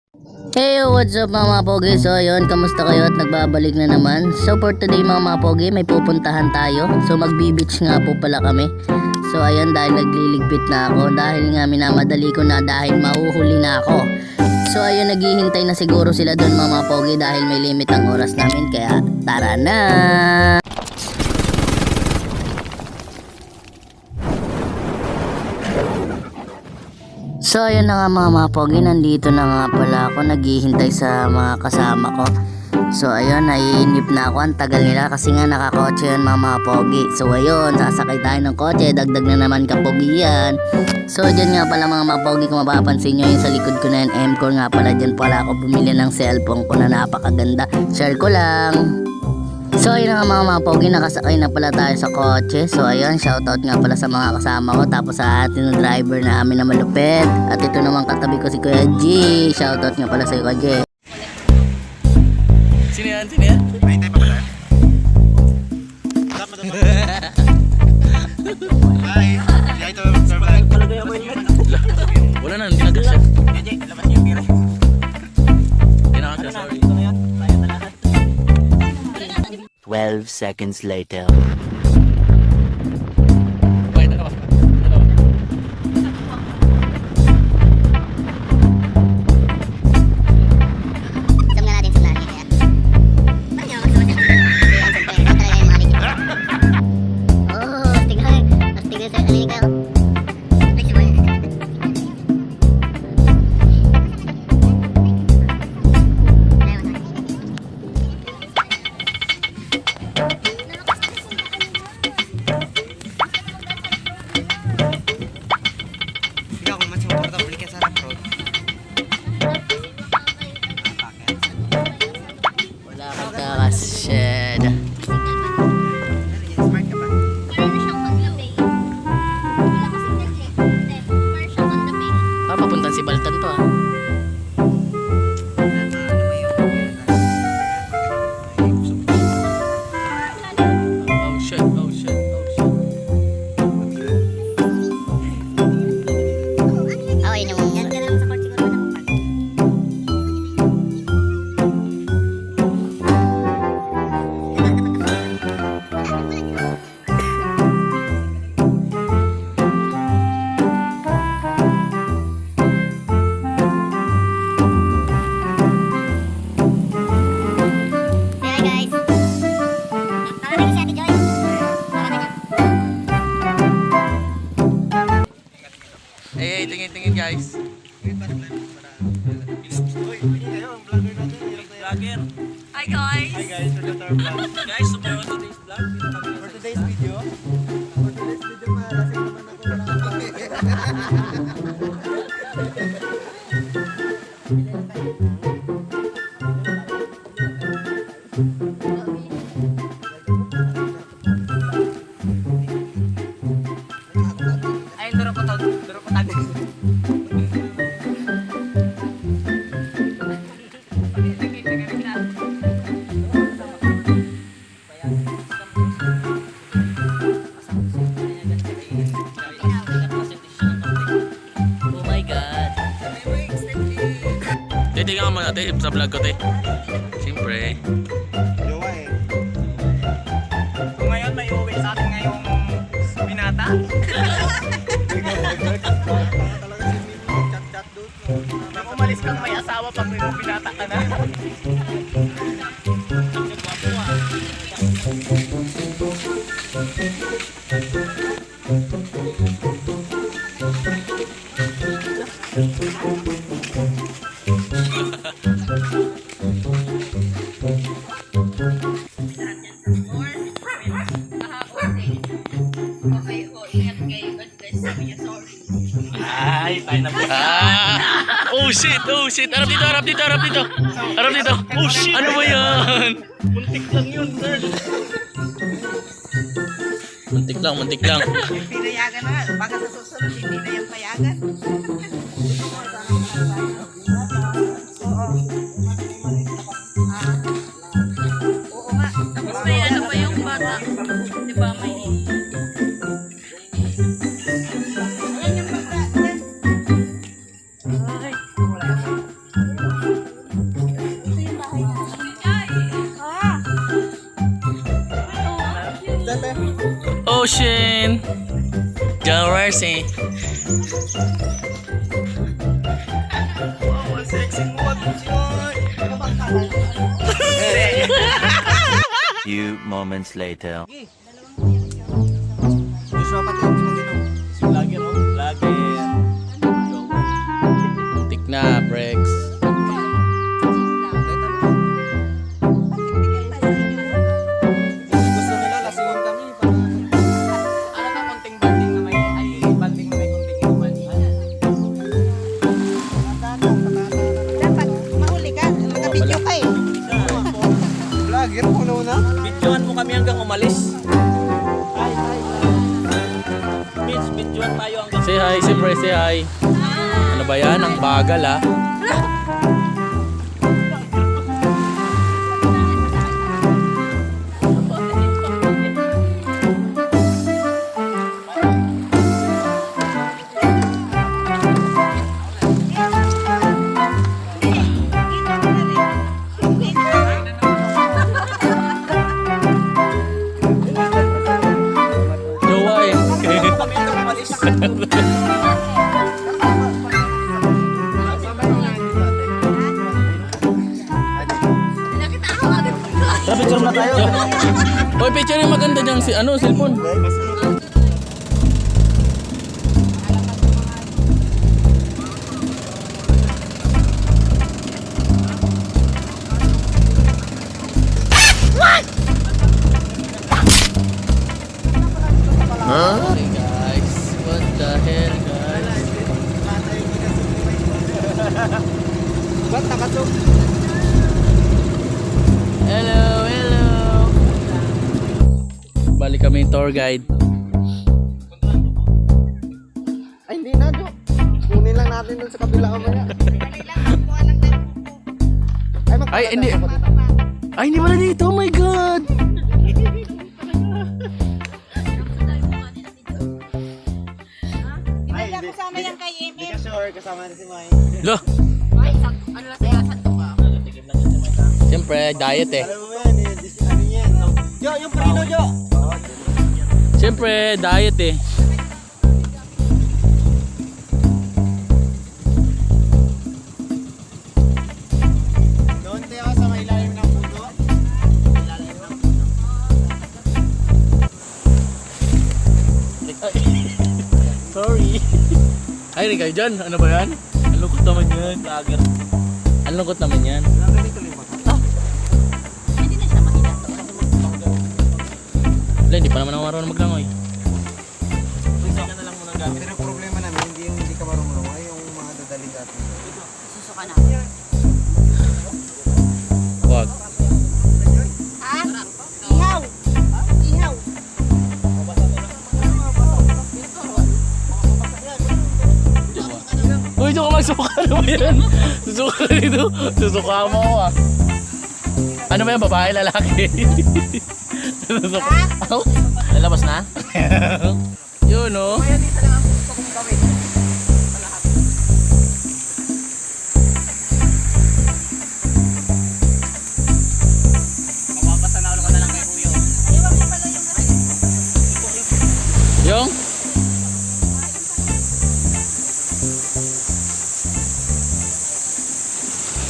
Hey, what's up mga pogi? So ayun, kamusta kayo at nagbabalik na naman. So for today mga pogi, may pupuntahan tayo. So magbi-beach nga po pala kami. So ayun, dahil nagliligpit na ako, dahil nga minamadali ko na dahil mahuhuli na ako. So ayun, naghihintay na siguro sila doon mga pogi dahil may limit ang oras namin, kaya tara na! So ayun na nga mga pogi, nandito na nga pala ako, naghihintay sa mga kasama ko. So ayun, naiinip na ako, ang tagal nila kasi nga nakakotse yun mga pogi. So ayun, sasakay tayo ng kotse, dagdag na naman kapogian. So dyan nga pala mga pogi, kung mapapansin nyo yung sa likod ko na yung M-Core nga pala, dyan pala ako bumili ng cellphone ko na napakaganda. Share ko lang. So ayun nga mga pogi, nakasakay na pala tayo sa kotse. So ayun, shoutout nga pala sa mga kasama ko, tapos sa ating driver na amin na malupit. At ito naman katabi ko si Kuya G. Shoutout nga pala sa Kuya G. Sino yan? Sino yan? Mahintay pa pala. Bye. Bye to Sir Vlog. Wala na, hindi nagasya. Jeje, labas niyo yung pira. Hindi nagasya, sorry. 12 seconds later. Wait, ano ba? Sum nga natin, kaya. Oh, tingnan. Mas tingnan sa kanina ka. Ikaw kung man sumuporta, balik ka sa rock road. Wala kang kakashed. Smart ka ba? Papuntan si Baltan to ah. Oh shit, oh shit, oh shit. Oh, yun yung yan ka lang sa kotse ko na. Hey guys. Nakarating si Ate Joy. Hey, tingin guys. Vlogger. Hi guys! Hi guys, for the vlog. Guys, super on today's vlog. For today's video, malasing naman ako ng Ay, duro ko tag. Oh my God. Titingnan mo natin sa vlog ko, te. Siyempre. jowa eh. Kung ngayon may uwi sa atin ngayong binata. Talaga si Mimi, chat-chat doon. Nang umalis kang may asawa pag may binata ka na. Ay, tayo na po. Oh shit, oh shit. Harap dito, harap dito, harap dito. Harap dito. Oh shit. Ano ba yan? Muntik lang yun, sir. Muntik lang, muntik lang. Pinayagan na nga. Baka sa susunod, hindi na yung payagan. Oo nga. Tapos may ano pa yung bata. Di ba may... Ayan yung bata. Ay. Ocean. John Mercy. Few moments later. Gusto pa tayo mag-inom. Lagi no? Lagi. Tik na, breaks. Gusto nila, lasingon kami. Ano ka, konting banding na may, banding na may konting inuman. Dapat mahuli ka, nakabidyo ka eh. Vlogger mo na. Bidyoan mo kami hanggang umalis. Mitch, bidyoan tayo hanggang... Say hi, siyempre, say hi. Ano ba yan? Ang bagal ah. Jowa eh. Picture na tayo. Oy, picture yung maganda dyan si ano, cellphone. Hey guys, what the hell guys? Ba't nakasok? Hello, hello. Balik kami yung tour guide. Ay, hindi na, Jo. Kunin lang natin dun sa kabila kamaya. Ay, hindi. Ay, hindi pala dito. Oh my God. Hindi ako kasama yan kay Hindi MM. ka sure, kasama na si Mai. Lo, Ano na saya? Santo ka? siyempre, diet eh. Alam mo yan, ano yan? Jo, yung prino, Jo! Siyempre, diet eh. Doon tayo sa may ilalim ng puno. Sorry. Ay, rin kayo dyan. Ano ba yan? Ang lungkot naman yan. Ang lungkot naman yan. Hindi na siya mahina to. Wala, hindi pa naman ako marunong maglangoy. Pero ang problema namin, hindi ka marunong ay yung mga dadaling natin. Susuka na. Wag. Ha? Ihaw. Ihaw. Uy, dito ka magsuka. Ano ba yan? Susuka ka dito. Susuka mo ako ah. Ano ba yan? Babae, lalaki? Susuka. Ako? Nalabas na? Yun oh. Yung?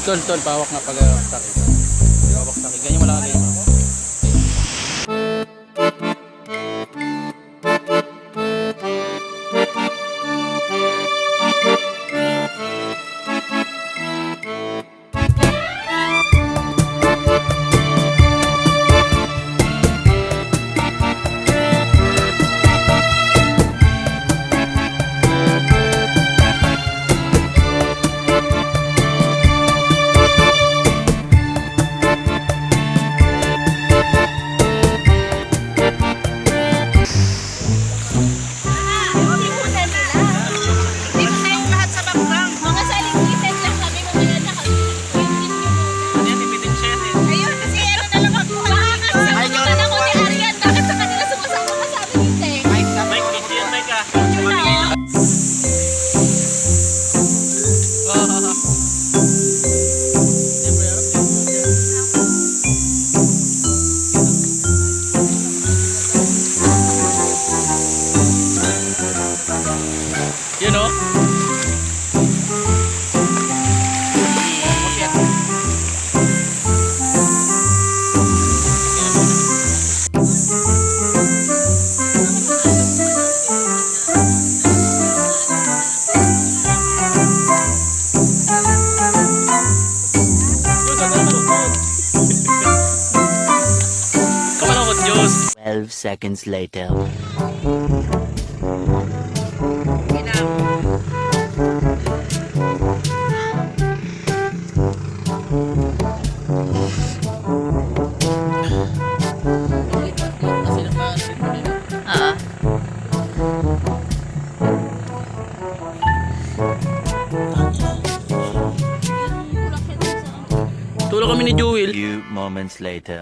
Tol, pawak nga pag sakit. Pawak sakit. Ganyan mo lang ganyan. 12 seconds later. Tulog kami ni Jewel. Few moments later.